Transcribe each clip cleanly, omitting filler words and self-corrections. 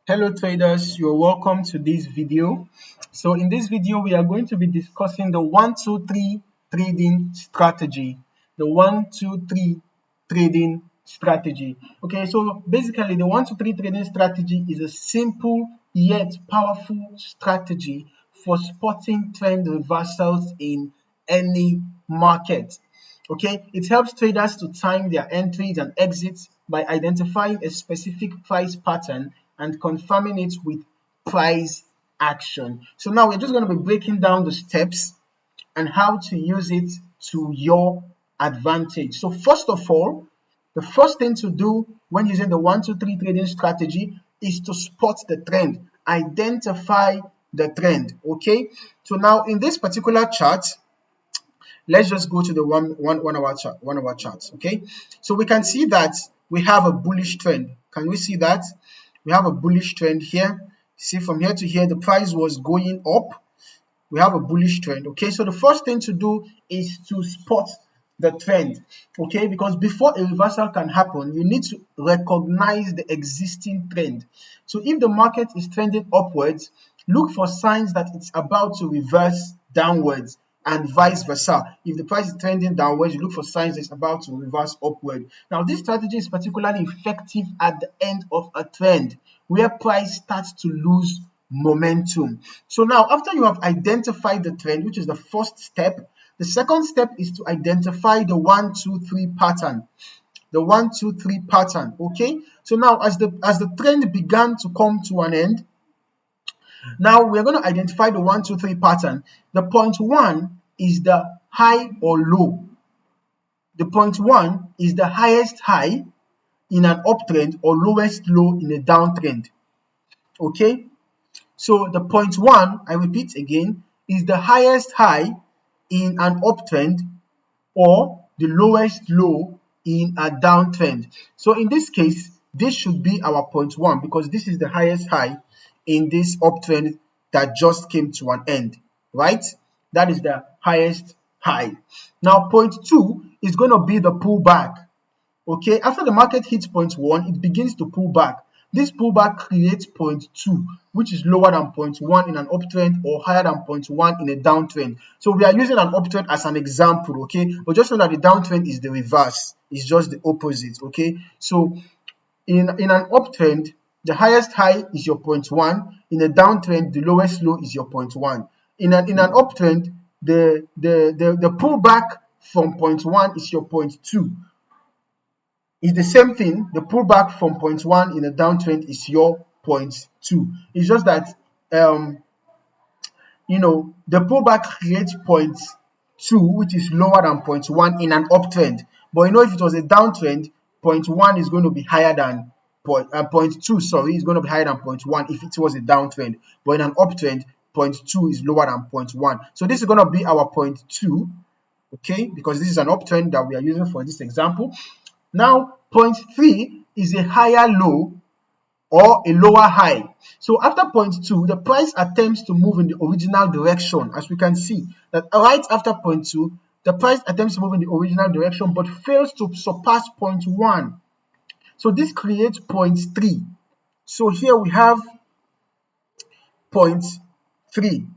Hello traders, you're welcome to this video. So in this video we are going to be discussing the 1-2-3 trading strategy. The 1-2-3 trading strategy. Okay, so basically the 1-2-3 trading strategy is a simple yet powerful strategy for spotting trend reversals in any market. Okay, it helps traders to time their entries and exits by identifying a specific price pattern and confirming it with price action. So now we're just going to be breaking down the steps and how to use it to your advantage. So first of all, the first thing to do when using the 1-2-3 trading strategy is to spot the trend, identify the trend. Okay, so now in this particular chart, let's just go to the one of our charts. Okay, so we can see that we have a bullish trend. Can we see that we have a bullish trend here? See, from here to here the price was going up. We have a bullish trend. Okay, so the first thing to do is to spot the trend. Okay, because before a reversal can happen, you need to recognize the existing trend. So if the market is trending upwards, look for signs that it's about to reverse downwards, and vice versa. If the price is trending downwards, you look for signs it's about to reverse upward. Now, this strategy is particularly effective at the end of a trend where price starts to lose momentum. So now, after you have identified the trend, which is the first step, the second step is to identify the 1-2-3 pattern. The 1-2-3 pattern. Okay, so now as the trend began to come to an end, now we're going to identify the 1-2-3 pattern. The point 1 is the high or low. The point 1 is the highest high in an uptrend or lowest low in a downtrend. Okay, so the point 1, I repeat again, is the highest high in an uptrend or the lowest low in a downtrend. So in this case, this should be our point 1 because this is the highest high in this uptrend that just came to an end, right? That is the highest high. Now, point 2 is going to be the pullback. Okay, after the market hits point 1, it begins to pull back. This pullback creates point 2, which is lower than point 1 in an uptrend or higher than point 1 in a downtrend. So we are using an uptrend as an example, okay? But just know that the downtrend is the reverse. It's just the opposite, okay? So in an uptrend, the highest high is your point 1. In a downtrend, the lowest low is your point 1. In an uptrend, the pullback from point 1 is your point 2. It's the same thing. The pullback from point 1 in a downtrend is your point 2. It's just that the pullback creates point 2, which is lower than point 1 in an uptrend. But if it was a downtrend, point 1 is going to be higher than point 2. Sorry, is going to be higher than point 1 if it was a downtrend. But in an uptrend, point 2 is lower than point 1. So this is going to be our point 2. Okay, because this is an uptrend that we are using for this example. Now, point 3 is a higher low or a lower high. So after point 2, the price attempts to move in the original direction. As we can see, that right after point 2, the price attempts to move in the original direction but fails to surpass point 1. So this creates point 3. So here we have point 3.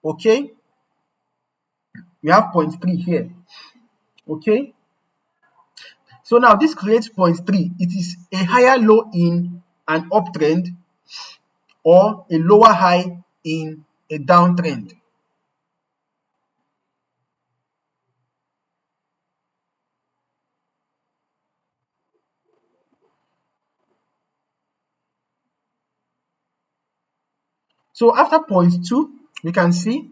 Okay? We have point 3 here. Okay? So now this creates point 3. It is a higher low in an uptrend or a lower high in a downtrend. So after point 2, we can see,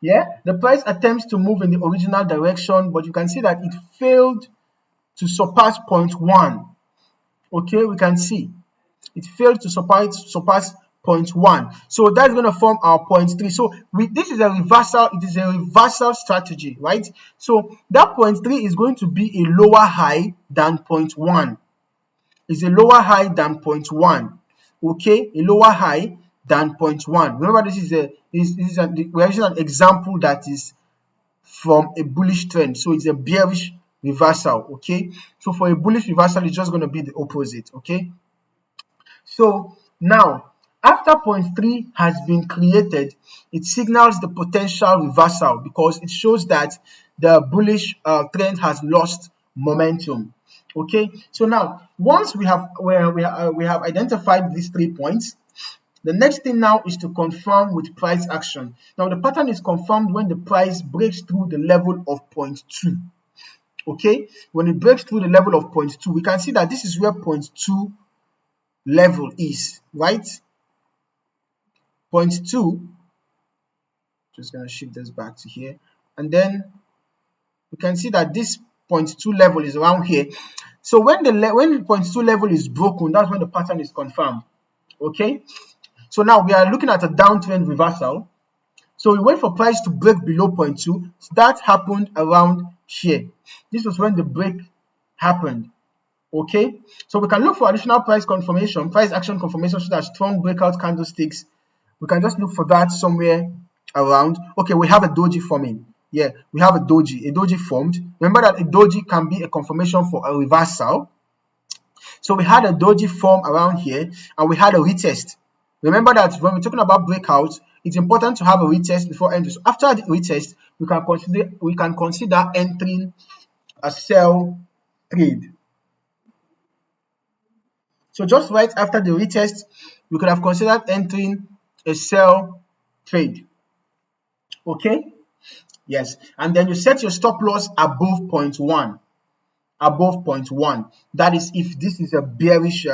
the price attempts to move in the original direction, but you can see that it failed to surpass point 1. Okay, we can see it failed to surpass point 1. So that's going to form our point 3. So this is a reversal. It is a reversal strategy, right? So that point 3 is going to be a lower high than point 1. It's a lower high than point 1. Okay, a lower high than point 1. Remember, we're using an example that is from a bullish trend. So it's a bearish reversal. Okay, so for a bullish reversal, it's just going to be the opposite. Okay, so now After point 3 has been created, it signals the potential reversal because it shows that the bullish trend has lost momentum. Okay, so now once we have identified these 3 points, the next thing now is to confirm with price action. Now the pattern is confirmed when the price breaks through the level of point 2. Okay, when it breaks through the level of point 2, we can see that this is where point 2 level is, right? Point 2, just going to shift this back to here, and then we can see that this point 2 level is around here. So when the point 2 level is broken, that's when the pattern is confirmed. Okay, so now we are looking at a downtrend reversal. So we wait for price to break below point 2. That happened around here. This was when the break happened. Okay, so we can look for additional price action confirmation, so that strong breakout candlesticks. We can just look for that somewhere around. Okay, we have a doji forming. Yeah, we have a doji formed. Remember that a doji can be a confirmation for a reversal. So we had a doji form around here, and we had a retest. Remember that when we're talking about breakouts, it's important to have a retest before entering. So after the retest, we can consider entering a sell trade. So just right after the retest, we could have considered entering a sell trade. Okay, yes, and then you set your stop loss above point 1. That is if this is a bearish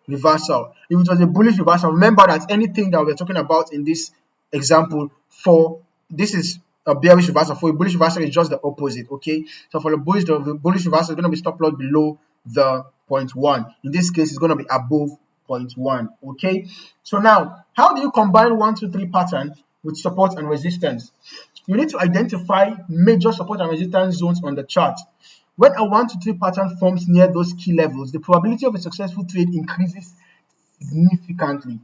reversal. If it was a bullish reversal, remember that anything that we're talking about in this example, for this is a bearish reversal. For a bullish reversal, it's just the opposite. Okay, so for the bullish reversal is going to be stop loss below the point 1. In this case, it's going to be above point 1. Okay, so now how do you combine 1, 2, 3 pattern with support and resistance? You need to identify major support and resistance zones on the chart. When a 1, 2, 3 pattern forms near those key levels, the probability of a successful trade increases significantly.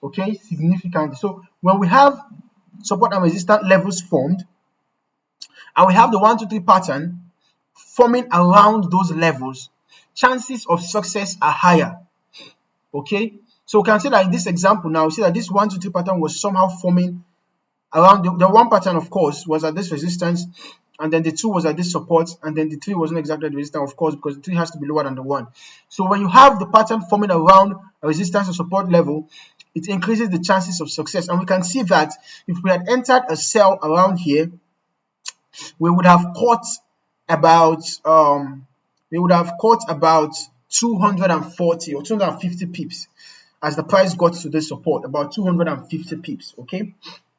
Okay, significantly. So when we have support and resistance levels formed, and we have the 1, 2, 3 pattern forming around those levels, chances of success are higher. Okay, so we can see that in this example now, we see that this 1, 2, 3 pattern was somehow forming around the 1 pattern, of course, was at this resistance, and then the 2 was at this support, and then the 3 wasn't exactly the resistance, of course, because the 3 has to be lower than the 1. So when you have the pattern forming around a resistance or support level, it increases the chances of success. And we can see that if we had entered a sell around here, we would have caught about 240 or 250 pips as the price got to this support, about 250 pips. Okay,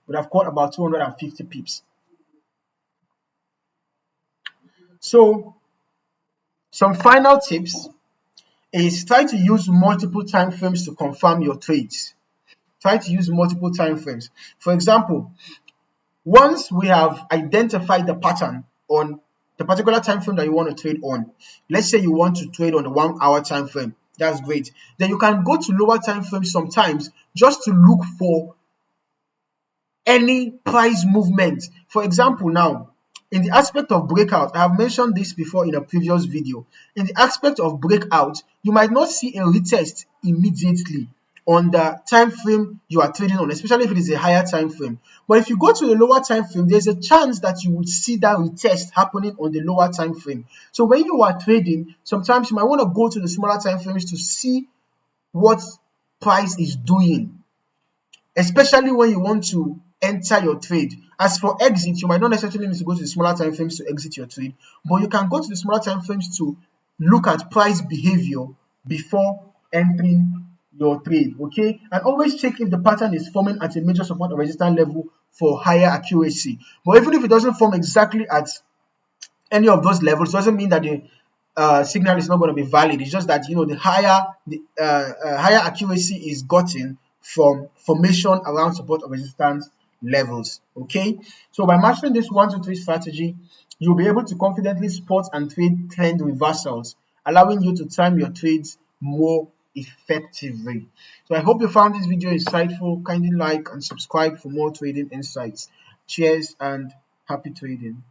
would have caught about 250 pips. So some final tips is try to use multiple time frames to confirm your trades. Try to use multiple time frames. For example, once we have identified the pattern on the particular time frame that you want to trade on, let's say you want to trade on the 1 hour time frame, that's great. Then you can go to lower time frames sometimes just to look for any price movement. For example, now in the aspect of breakout, I have mentioned this before in a previous video. In the aspect of breakout, you might not see a retest immediately on the time frame you are trading on, especially if it is a higher time frame. But if you go to the lower time frame, there's a chance that you would see that retest happening on the lower time frame. So when you are trading, sometimes you might want to go to the smaller time frames to see what price is doing, especially when you want to enter your trade. As for exit, you might not necessarily need to go to the smaller time frames to exit your trade, but you can go to the smaller time frames to look at price behavior before entering your trade. Okay, and always check if the pattern is forming at a major support or resistance level for higher accuracy. But even if it doesn't form exactly at any of those levels, doesn't mean that the signal is not going to be valid. It's just that the higher accuracy is gotten from formation around support or resistance levels. Okay, so by mastering this 1, 2, 3 strategy, you'll be able to confidently spot and trade trend reversals, allowing you to time your trades more effectively. So I hope you found this video insightful. Kindly like and subscribe for more trading insights. Cheers and happy trading.